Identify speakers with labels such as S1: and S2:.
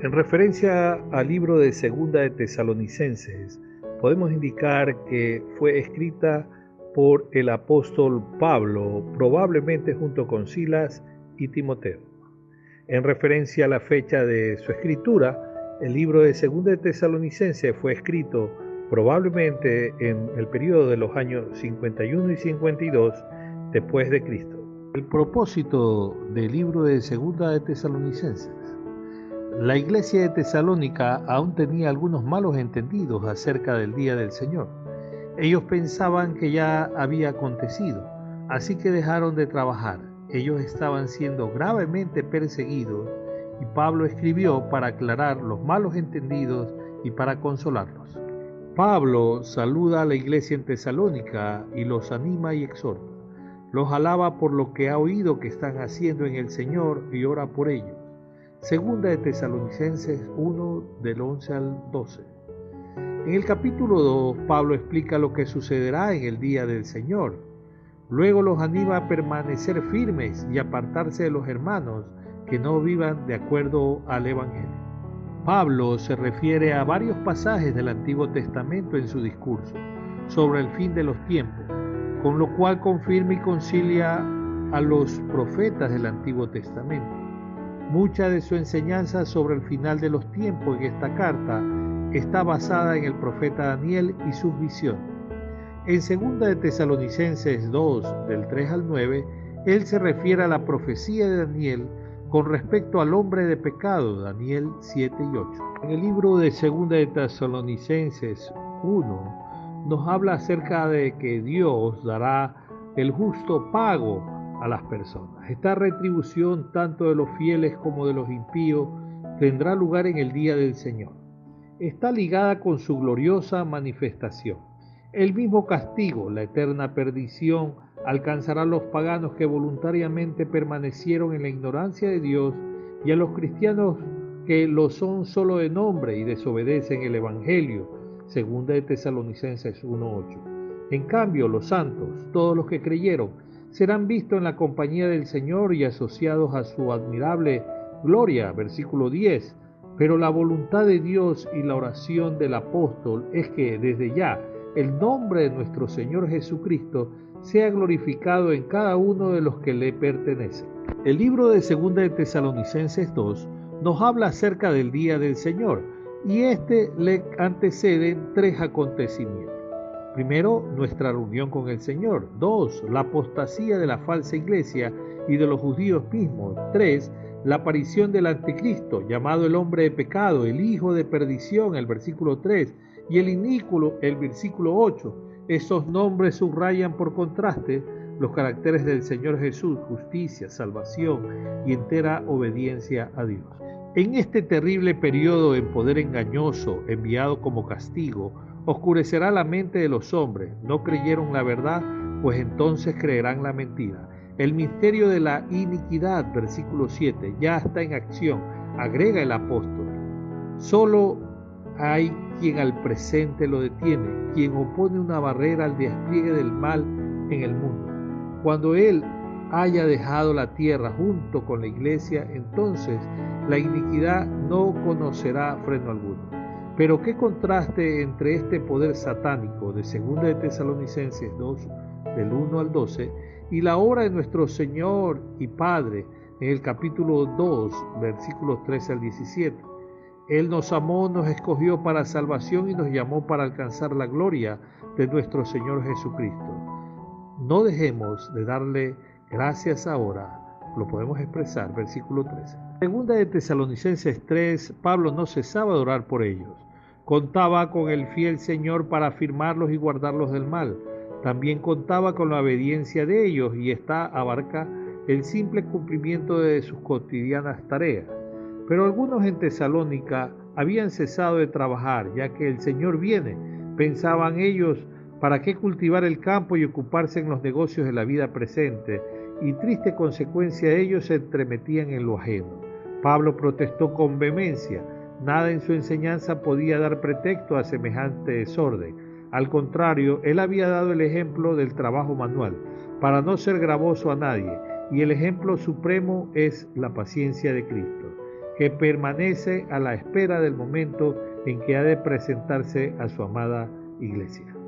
S1: En referencia al libro de Segunda de Tesalonicenses, podemos indicar que fue escrita por el apóstol Pablo, probablemente junto con Silas y Timoteo. En referencia a la fecha de su escritura, el libro de Segunda de Tesalonicenses fue escrito probablemente en el periodo de los años 51 y 52 después de Cristo. El propósito del libro de Segunda de Tesalonicenses. La iglesia de Tesalónica aún tenía algunos malos entendidos acerca del día del Señor. Ellos pensaban que ya había acontecido, así que dejaron de trabajar. Ellos estaban siendo gravemente perseguidos y Pablo escribió para aclarar los malos entendidos y para consolarlos. Pablo saluda a la iglesia en Tesalónica y los anima y exhorta. Los alaba por lo que ha oído que están haciendo en el Señor y ora por ellos. Segunda de Tesalonicenses 1, del 11 al 12. En el capítulo 2, Pablo explica lo que sucederá en el día del Señor. Luego los anima a permanecer firmes y apartarse de los hermanos que no vivan de acuerdo al Evangelio. Pablo se refiere a varios pasajes del Antiguo Testamento en su discurso sobre el fin de los tiempos, con lo cual confirma y concilia a los profetas del Antiguo Testamento. Mucha de su enseñanza sobre el final de los tiempos en esta carta está basada en el profeta Daniel y sus visiones. En 2 de Tesalonicenses 2, del 3 al 9, él se refiere a la profecía de Daniel con respecto al hombre de pecado, Daniel 7 y 8. En el libro de 2 de Tesalonicenses 1, nos habla acerca de que Dios dará el justo pago a las personas. Esta retribución, tanto de los fieles como de los impíos, tendrá lugar en el día del Señor. Está ligada con su gloriosa manifestación. El mismo castigo, la eterna perdición, alcanzará a los paganos que voluntariamente permanecieron en la ignorancia de Dios y a los cristianos que lo son solo de nombre y desobedecen el Evangelio, 2 de Tesalonicenses 1:8. En cambio, los santos, todos los que creyeron, serán vistos en la compañía del Señor y asociados a su admirable gloria, versículo 10. Pero la voluntad de Dios y la oración del apóstol es que desde ya el nombre de nuestro Señor Jesucristo sea glorificado en cada uno de los que le pertenecen. El libro de 2 de Tesalonicenses 2 nos habla acerca del día del Señor y le anteceden tres acontecimientos. Primero, nuestra reunión con el Señor. 2, la apostasía de la falsa iglesia y de los judíos mismos. 3, la aparición del anticristo, llamado el hombre de pecado, el hijo de perdición, el versículo 3, y el inicuo, el versículo 8. Esos nombres subrayan por contraste los caracteres del Señor Jesús: justicia, salvación y entera obediencia a Dios. En este terrible periodo en poder engañoso, enviado como castigo, oscurecerá la mente de los hombres. No creyeron la verdad, pues entonces creerán la mentira. El misterio de la iniquidad, versículo 7, ya está en acción, agrega el apóstol. Solo hay quien al presente lo detiene, quien opone una barrera al despliegue del mal en el mundo. Cuando él haya dejado la tierra junto con la iglesia, entonces la iniquidad no conocerá freno alguno. Pero qué contraste entre este poder satánico de 2 de Tesalonicenses 2, del 1 al 12, y la obra de nuestro Señor y Padre en el capítulo 2, versículos 13 al 17. Él nos amó, nos escogió para salvación y nos llamó para alcanzar la gloria de nuestro Señor Jesucristo. No dejemos de darle gracias ahora, lo podemos expresar, versículo 13. Segunda de Tesalonicenses 3, Pablo no cesaba de orar por ellos. Contaba con el fiel Señor para afirmarlos y guardarlos del mal. También contaba con la obediencia de ellos y esta abarca el simple cumplimiento de sus cotidianas tareas. Pero algunos en Tesalónica habían cesado de trabajar, ya que el Señor viene. Pensaban ellos, ¿para qué cultivar el campo y ocuparse en los negocios de la vida presente? Y triste consecuencia de ellos se entremetían en lo ajeno. Pablo protestó con vehemencia. Nada en su enseñanza podía dar pretexto a semejante desorden. Al contrario, él había dado el ejemplo del trabajo manual, para no ser gravoso a nadie, y el ejemplo supremo es la paciencia de Cristo. que permanece a la espera del momento en que ha de presentarse a su amada iglesia.